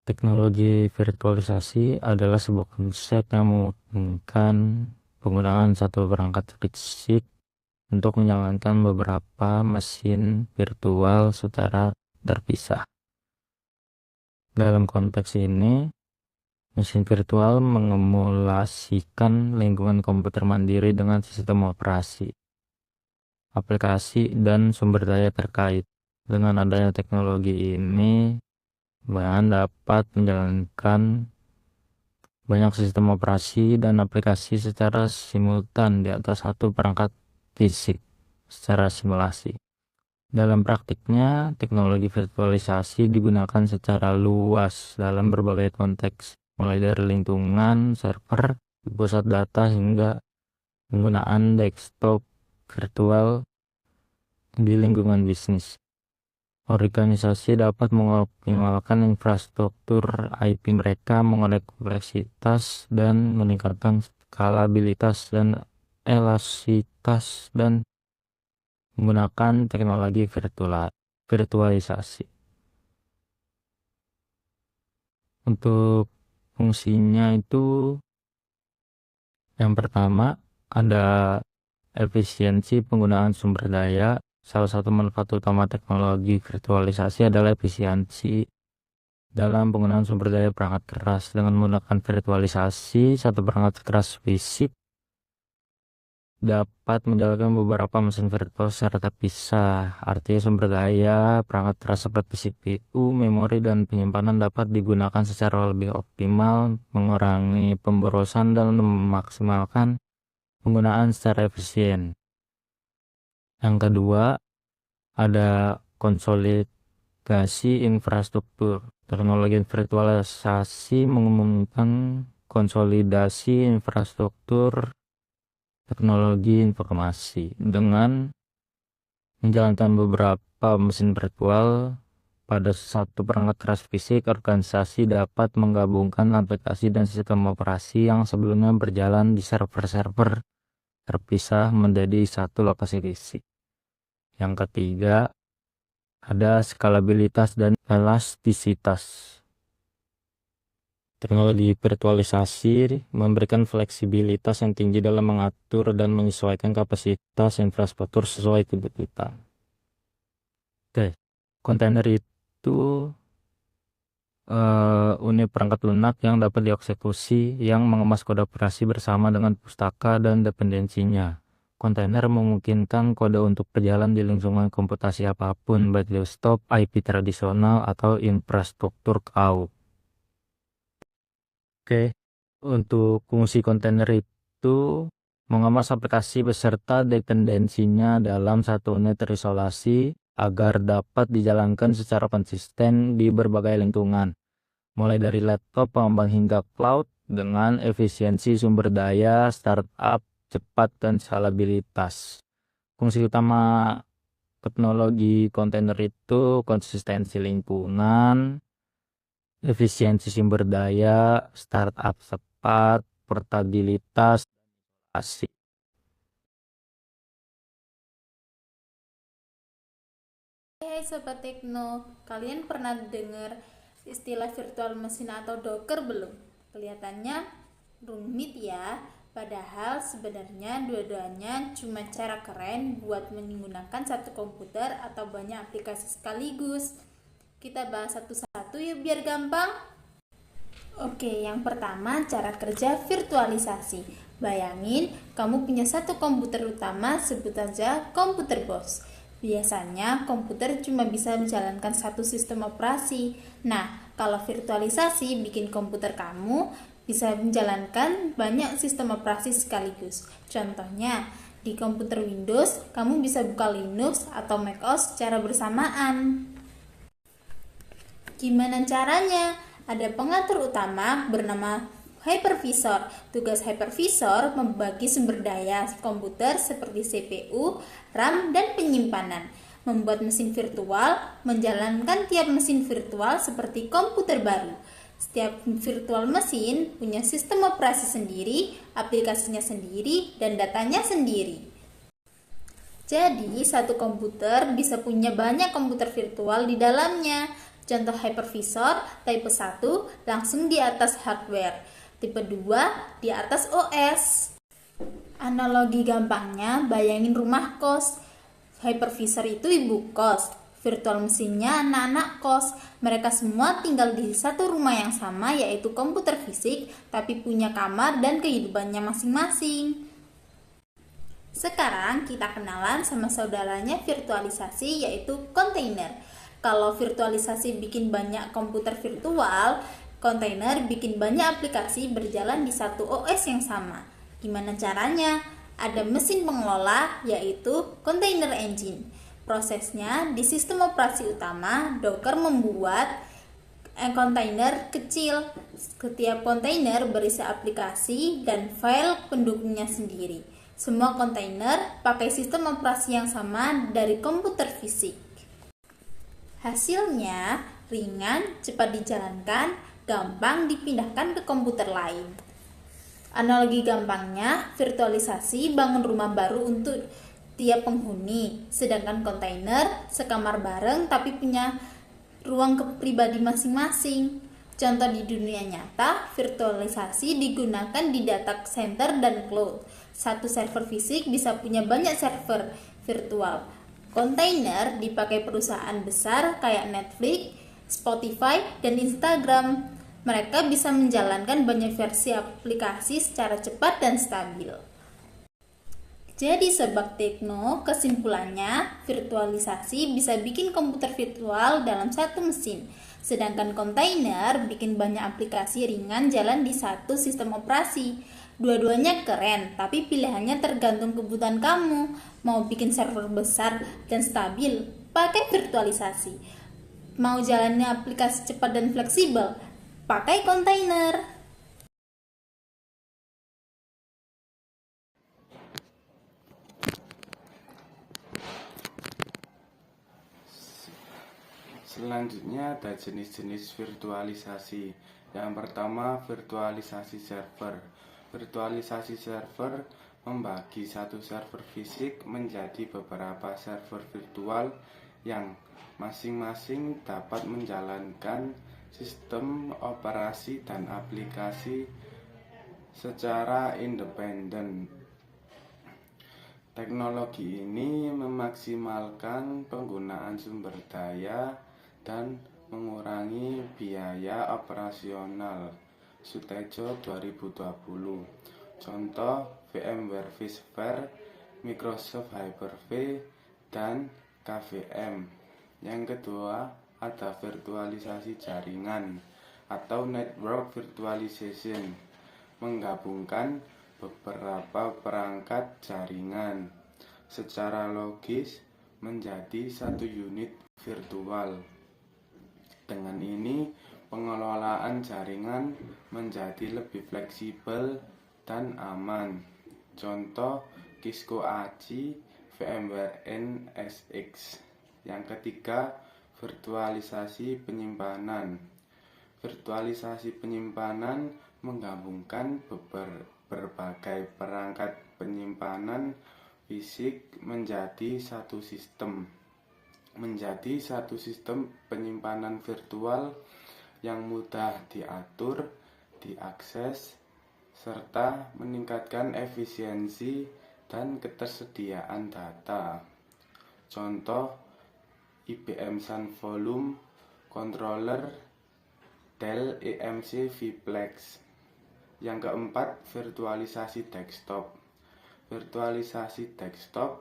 Teknologi virtualisasi adalah sebuah konsep yang memungkinkan penggunaan satu perangkat fisik untuk menjalankan beberapa mesin virtual secara terpisah. Dalam konteks ini, mesin virtual mengemulasikan lingkungan komputer mandiri dengan sistem operasi, aplikasi, dan sumber daya terkait. Dengan adanya teknologi ini, bahan dapat menjalankan banyak sistem operasi dan aplikasi secara simultan di atas satu perangkat fisik secara simulasi. Dalam praktiknya, teknologi virtualisasi digunakan secara luas dalam berbagai konteks, mulai dari lingkungan server, pusat data, hingga penggunaan desktop virtual di lingkungan bisnis. Organisasi dapat mengoptimalkan infrastruktur IP mereka, mengurangi kompleksitas, dan meningkatkan skalabilitas dan elastisitas dan menggunakan teknologi virtualisasi. Untuk fungsinya itu, yang pertama ada efisiensi penggunaan sumber daya. Salah satu manfaat utama teknologi virtualisasi adalah efisiensi dalam penggunaan sumber daya perangkat keras. Dengan menggunakan virtualisasi, satu perangkat keras fisik dapat menjalankan beberapa mesin virtual secara terpisah. Artinya sumber daya perangkat keras seperti CPU, memori, dan penyimpanan dapat digunakan secara lebih optimal, mengurangi pemborosan, dan memaksimalkan penggunaan secara efisien. Yang kedua, ada konsolidasi infrastruktur. Teknologi virtualisasi mengumumkan konsolidasi infrastruktur teknologi informasi dengan menjalankan beberapa mesin virtual pada satu perangkat keras fisik. Organisasi dapat menggabungkan aplikasi dan sistem operasi yang sebelumnya berjalan di server-server terpisah menjadi satu lokasi fisik. Yang ketiga, ada skalabilitas dan elastisitas. Teknologi virtualisasi memberikan fleksibilitas yang tinggi dalam mengatur dan menyesuaikan kapasitas infrastruktur sesuai kebutuhan. Oke, kontainer itu unit perangkat lunak yang dapat dieksekusi yang mengemas kode operasi bersama dengan pustaka dan dependensinya. Kontainer memungkinkan kode untuk berjalan di lingkungan komputasi apapun, baik desktop, IP tradisional, atau infrastruktur cloud. Oke, untuk fungsi kontainer itu mengemas aplikasi beserta dependensinya dalam satu unit terisolasi agar dapat dijalankan secara konsisten di berbagai lingkungan, mulai dari laptop, pengembang hingga cloud, dengan efisiensi sumber daya, startup, cepat, dan skalabilitas. Fungsi utama teknologi kontainer itu konsistensi lingkungan, efisiensi sumber daya, startup cepat, portabilitas, asik. Hai Sobat Tekno, kalian pernah dengar istilah virtual machine atau Docker belum? Kelihatannya rumit ya, padahal sebenarnya dua-duanya cuma cara keren buat menggunakan satu komputer atau banyak aplikasi sekaligus. Kita bahas satu-satu ya biar gampang. Oke, yang pertama cara kerja virtualisasi. Bayangin, kamu punya satu komputer utama, sebut saja komputer bos. Biasanya komputer cuma bisa menjalankan satu sistem operasi. Nah, kalau virtualisasi bikin komputer kamu bisa menjalankan banyak sistem operasi sekaligus. Contohnya, di komputer Windows, kamu bisa buka Linux atau macOS secara bersamaan. Gimana caranya? Ada pengatur utama bernama hypervisor. Tugas hypervisor membagi sumber daya komputer seperti CPU, RAM, dan penyimpanan. Membuat mesin virtual, menjalankan tiap mesin virtual seperti komputer baru. Setiap virtual mesin punya sistem operasi sendiri, aplikasinya sendiri, dan datanya sendiri. Jadi, satu komputer bisa punya banyak komputer virtual di dalamnya. Contoh hypervisor tipe 1 langsung di atas hardware, tipe 2 di atas OS. Analogi gampangnya, bayangin rumah kos. Hypervisor itu ibu kos, virtual mesinnya anak-anak kos. Mereka semua tinggal di satu rumah yang sama, yaitu komputer fisik, tapi punya kamar dan kehidupannya masing-masing. Sekarang kita kenalan sama saudaranya virtualisasi, yaitu kontainer. Kalau virtualisasi bikin banyak komputer virtual, kontainer bikin banyak aplikasi berjalan di satu OS yang sama. Gimana caranya? Ada mesin pengelola, yaitu container engine. Prosesnya di sistem operasi utama, Docker membuat kontainer kecil. Setiap kontainer berisi aplikasi dan file pendukungnya sendiri. Semua kontainer pakai sistem operasi yang sama dari komputer fisik. Hasilnya ringan, cepat dijalankan, gampang dipindahkan ke komputer lain. Analogi gampangnya, virtualisasi bangun rumah baru untuk tiap penghuni, sedangkan kontainer sekamar bareng tapi punya ruang pribadi masing-masing. Contoh di dunia nyata, virtualisasi digunakan di data center dan cloud. Satu server fisik bisa punya banyak server virtual. Kontainer dipakai perusahaan besar kayak Netflix, Spotify, dan Instagram. Mereka bisa menjalankan banyak versi aplikasi secara cepat dan stabil. Jadi Sobat Tekno, kesimpulannya virtualisasi bisa bikin komputer virtual dalam satu mesin, sedangkan kontainer bikin banyak aplikasi ringan jalan di satu sistem operasi. Dua-duanya keren, tapi pilihannya tergantung kebutuhan kamu. Mau bikin server besar dan stabil, pakai virtualisasi. Mau jalannya aplikasi cepat dan fleksibel, pakai kontainer. Selanjutnya ada jenis-jenis virtualisasi. Yang pertama, virtualisasi server. Virtualisasi server membagi satu server fisik menjadi beberapa server virtual yang masing-masing dapat menjalankan sistem operasi dan aplikasi secara independen. Teknologi ini memaksimalkan penggunaan sumber daya dan mengurangi biaya operasional. Sutejo 2020. Contoh VMware vSphere, Microsoft Hyper-V, dan KVM. Yang kedua, ada virtualisasi jaringan atau network virtualization, menggabungkan beberapa perangkat jaringan secara logis menjadi satu unit virtual. Dengan ini, pengelolaan jaringan menjadi lebih fleksibel dan aman. Contoh Cisco ACI, VMware NSX. Yang ketiga, virtualisasi penyimpanan. Virtualisasi penyimpanan menggabungkan berbagai perangkat penyimpanan fisik menjadi satu sistem penyimpanan virtual yang mudah diatur, diakses, serta meningkatkan efisiensi dan ketersediaan data. Contoh IBM Sun Volume Controller, Dell EMC vPlex. Yang keempat, virtualisasi desktop. Virtualisasi desktop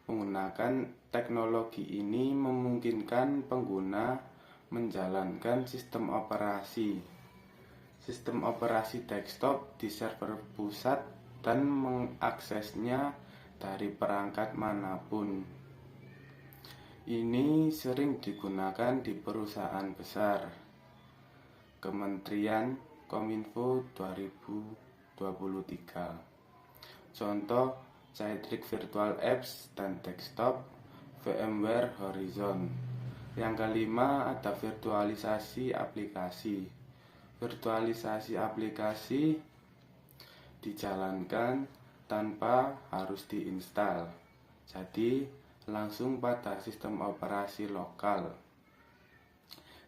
menggunakan teknologi ini memungkinkan pengguna menjalankan sistem operasi. Sistem operasi desktop di server pusat dan mengaksesnya dari perangkat manapun. Ini sering digunakan di perusahaan besar. Kementerian Kominfo 2023. Contoh Citrix Virtual Apps dan Desktop, VMware Horizon. Yang kelima, ada virtualisasi aplikasi. Virtualisasi aplikasi dijalankan tanpa harus diinstal, jadi langsung pada sistem operasi lokal.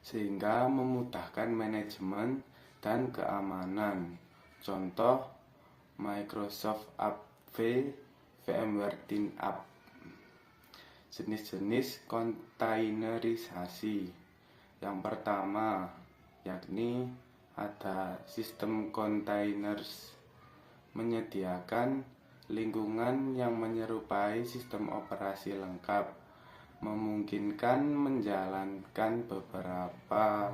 sehingga memudahkan manajemen dan keamanan. Contoh Microsoft AppV, VMware TeamApp. Jenis-jenis kontainerisasi. Yang pertama yakni ada sistem containers, menyediakan lingkungan yang menyerupai sistem operasi lengkap, memungkinkan menjalankan beberapa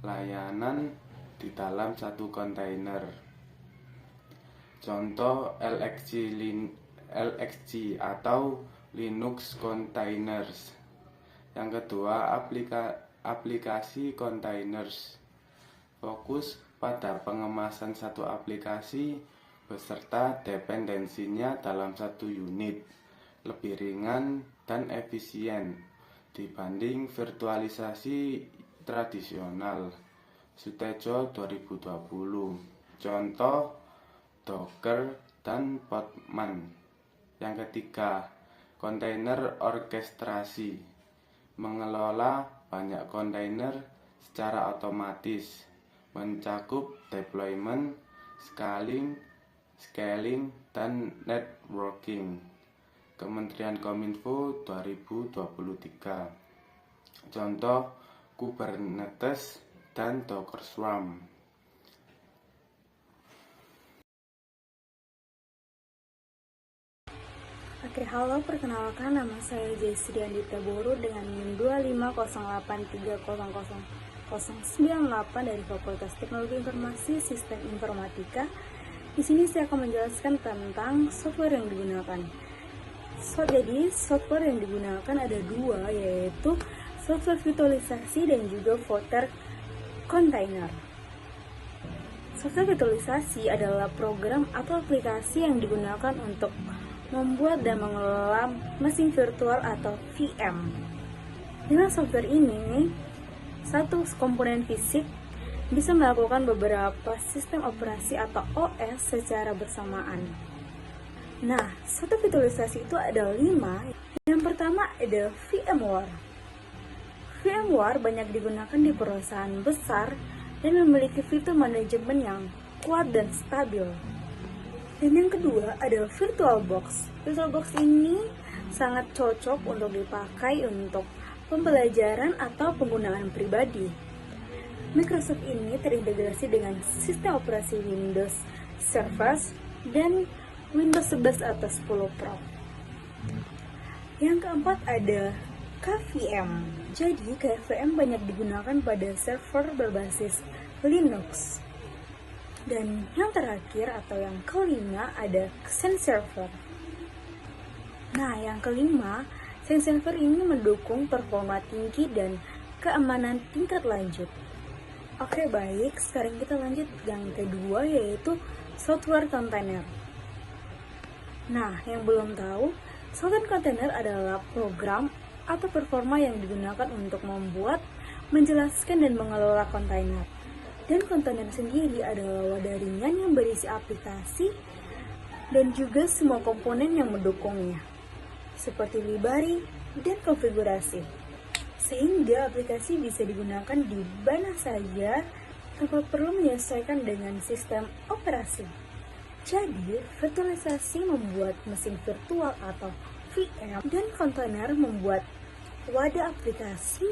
layanan di dalam satu kontainer. Contoh LXC atau Linux Containers. Yang kedua, aplikasi containers, fokus pada pengemasan satu aplikasi beserta dependensinya dalam satu unit, lebih ringan dan efisien dibanding virtualisasi tradisional. Sutejo 2020. Contoh Docker dan Podman. Yang ketiga, kontainer orkestrasi, mengelola banyak kontainer secara otomatis, mencakup deployment, scaling, dan networking. Kementerian Kominfo 2023. Contoh Kubernetes dan Docker Swarm. Oke, halo, perkenalkan nama saya Jesri Andita Boru dengan NIM 25083000098 dari Fakultas Teknologi Informasi Sistem Informatika. Di sini saya akan menjelaskan tentang software yang digunakan. Jadi, software yang digunakan ada dua, yaitu software virtualisasi dan juga voter container. Software virtualisasi adalah program atau aplikasi yang digunakan untuk membuat dan mengelola mesin virtual atau VM. Dengan software ini, satu komponen fisik bisa melakukan beberapa sistem operasi atau OS secara bersamaan. Nah, suatu virtualisasi itu ada 5. Yang pertama ada VMware. VMware banyak digunakan di perusahaan besar dan memiliki fitur manajemen yang kuat dan stabil. Dan yang kedua ada VirtualBox. VirtualBox ini sangat cocok untuk dipakai untuk pembelajaran atau penggunaan pribadi. Microsoft ini terintegrasi dengan sistem operasi Windows Surface dan Windows 11 atau 10 Pro. Yang keempat ada KVM. Jadi KVM banyak digunakan pada server berbasis Linux. Dan yang terakhir atau yang kelima ada Xen Server. Nah, yang kelima, Xen Server ini mendukung performa tinggi dan keamanan tingkat lanjut. Oke, baik, sekarang kita lanjut yang kedua, yaitu software container. Nah, yang belum tahu, software container adalah program atau performa yang digunakan untuk membuat, menjelaskan, dan mengelola kontainer. Dan kontainer sendiri adalah wadah ringan yang berisi aplikasi dan juga semua komponen yang mendukungnya, seperti library dan konfigurasi. Sehingga aplikasi bisa digunakan di mana saja tanpa perlu menyesuaikan dengan sistem operasi. Jadi, virtualisasi membuat mesin virtual atau VM dan kontainer membuat wadah aplikasi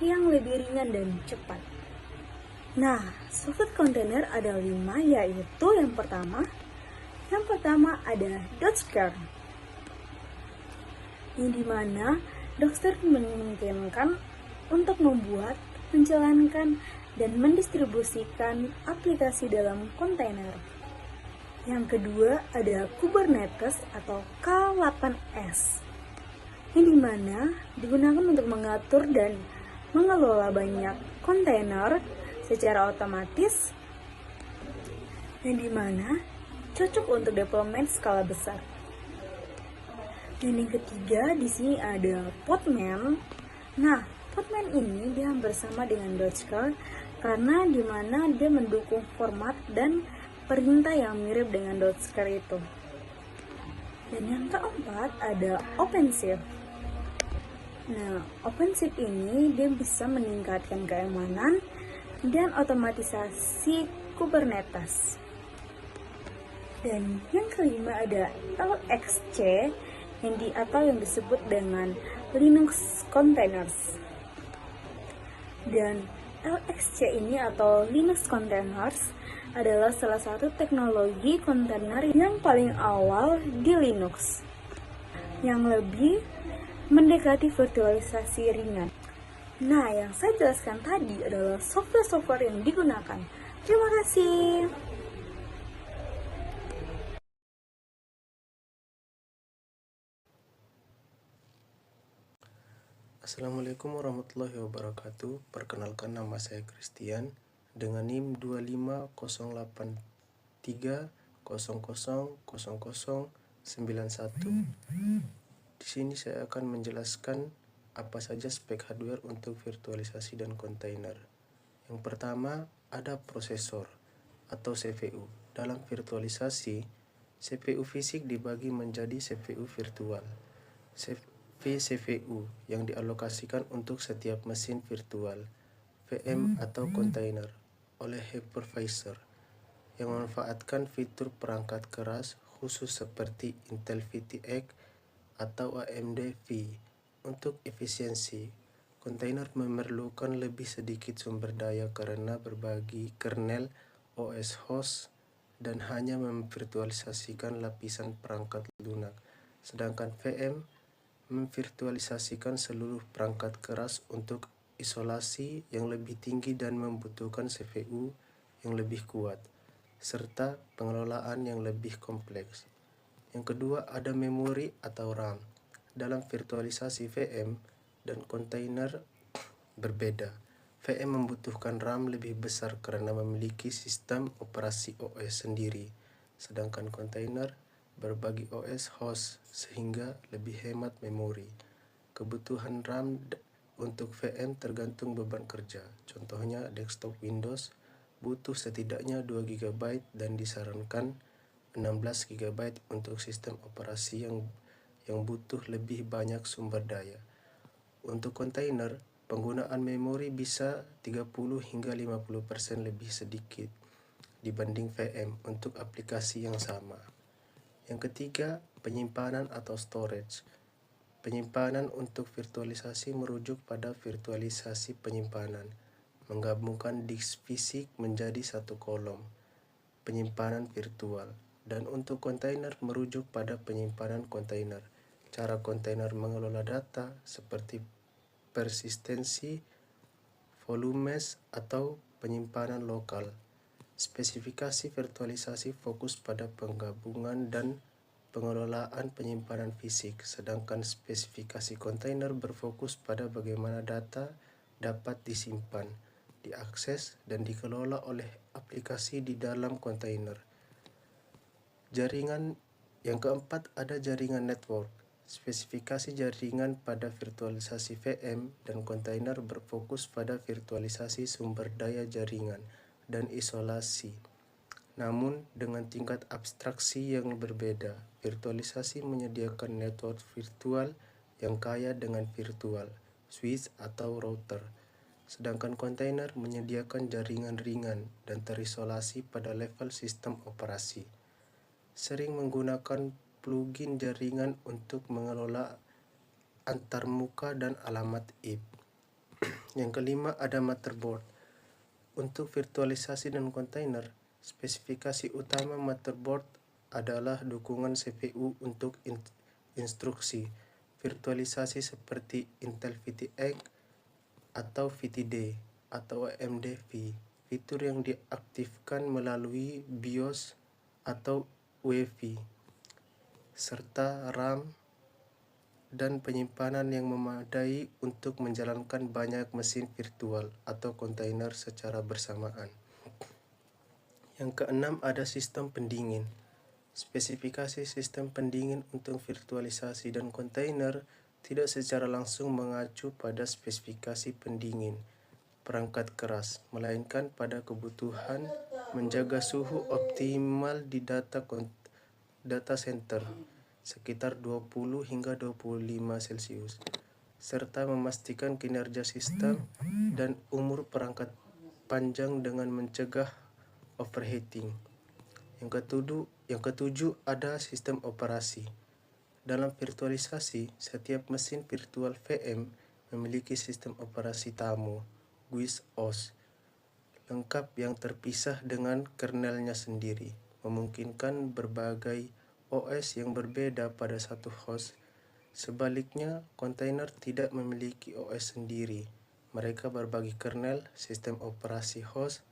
yang lebih ringan dan cepat. Nah, software container ada 5, yaitu yang pertama ada Docker. Yang dimana Docker memungkinkan untuk membuat, menjalankan, dan mendistribusikan aplikasi dalam kontainer. Yang kedua ada Kubernetes atau K8s, yang dimana digunakan untuk mengatur dan mengelola banyak kontainer secara otomatis, yang dimana cocok untuk deployment skala besar. Dan yang ketiga di sini ada Podman. Nah, Podman ini dia bersama dengan Docker karena dimana dia mendukung format dan perintah yang mirip dengan Docker itu. Dan yang keempat ada OpenShift. Nah, OpenShift ini dia bisa meningkatkan keamanan dan otomatisasi Kubernetes. Dan yang kelima ada LXC atau yang disebut dengan Linux Containers. Dan LXC ini atau Linux Containers adalah salah satu teknologi kontainer yang paling awal di Linux, yang lebih mendekati virtualisasi ringan. Nah, yang saya jelaskan tadi adalah software-software yang digunakan. Terima kasih. Assalamualaikum warahmatullahi wabarakatuh. Perkenalkan, nama saya Christian dengan NIM 25083000091. Di sini saya akan menjelaskan apa saja spek hardware untuk virtualisasi dan kontainer. Yang pertama, ada prosesor atau CPU. Dalam virtualisasi, CPU fisik dibagi menjadi CPU virtual. vCPU yang dialokasikan untuk setiap mesin virtual, VM atau kontainer oleh hypervisor yang memanfaatkan fitur perangkat keras khusus seperti Intel VTX atau AMD V. Untuk efisiensi, kontainer memerlukan lebih sedikit sumber daya karena berbagi kernel OS host dan hanya memvirtualisasikan lapisan perangkat lunak, sedangkan VM memvirtualisasikan seluruh perangkat keras untuk isolasi yang lebih tinggi dan membutuhkan CPU yang lebih kuat, serta pengelolaan yang lebih kompleks. Yang kedua, ada memori atau RAM. Dalam virtualisasi VM dan kontainer berbeda. VM membutuhkan RAM lebih besar karena memiliki sistem operasi OS sendiri, sedangkan kontainer berbagi OS host sehingga lebih hemat memori. Kebutuhan RAM untuk VM tergantung beban kerja. Contohnya desktop Windows butuh setidaknya 2 GB dan disarankan 16 GB untuk sistem operasi yang butuh lebih banyak sumber daya. Untuk kontainer, penggunaan memori bisa 30 hingga 50% lebih sedikit dibanding VM untuk aplikasi yang sama. Yang ketiga, penyimpanan atau storage. Penyimpanan untuk virtualisasi merujuk pada virtualisasi penyimpanan, menggabungkan disk fisik menjadi satu kolom, penyimpanan virtual. Dan untuk kontainer merujuk pada penyimpanan kontainer. Cara kontainer mengelola data seperti persistensi, volumes, atau penyimpanan lokal. Spesifikasi virtualisasi fokus pada penggabungan dan pengelolaan penyimpanan fisik, sedangkan spesifikasi kontainer berfokus pada bagaimana data dapat disimpan, diakses, dan dikelola oleh aplikasi di dalam kontainer. Jaringan. Yang keempat, ada jaringan network. Spesifikasi jaringan pada virtualisasi VM dan kontainer berfokus pada virtualisasi sumber daya jaringan dan isolasi. Namun, dengan tingkat abstraksi yang berbeda, virtualisasi menyediakan network virtual yang kaya dengan virtual, switch atau router, sedangkan kontainer menyediakan jaringan ringan dan terisolasi pada level sistem operasi. Sering menggunakan plugin jaringan untuk mengelola antarmuka dan alamat IP. Yang kelima, ada motherboard. Untuk virtualisasi dan kontainer, spesifikasi utama motherboard adalah dukungan CPU untuk instruksi virtualisasi seperti Intel VTX atau VTD atau AMD V. Fitur yang diaktifkan melalui BIOS atau UEFI, serta RAM dan penyimpanan yang memadai untuk menjalankan banyak mesin virtual atau kontainer secara bersamaan. Yang keenam, ada sistem pendingin. Spesifikasi sistem pendingin untuk virtualisasi dan kontainer tidak secara langsung mengacu pada spesifikasi pendingin perangkat keras, melainkan pada kebutuhan menjaga suhu optimal di data center sekitar 20 hingga 25 Celcius. serta memastikan kinerja sistem dan umur perangkat panjang dengan mencegah overheating. Yang ketujuh ada sistem operasi. Dalam virtualisasi, setiap mesin virtual VM memiliki sistem operasi tamu, guis OS, lengkap yang terpisah dengan kernelnya sendiri, memungkinkan berbagai OS yang berbeda pada satu host. Sebaliknya, kontainer tidak memiliki OS sendiri. Mereka berbagi kernel, sistem operasi host,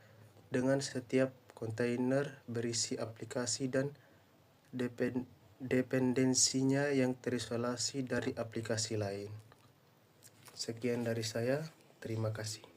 dengan setiap kontainer berisi aplikasi dan dependensinya yang terisolasi dari aplikasi lain. Sekian dari saya, terima kasih.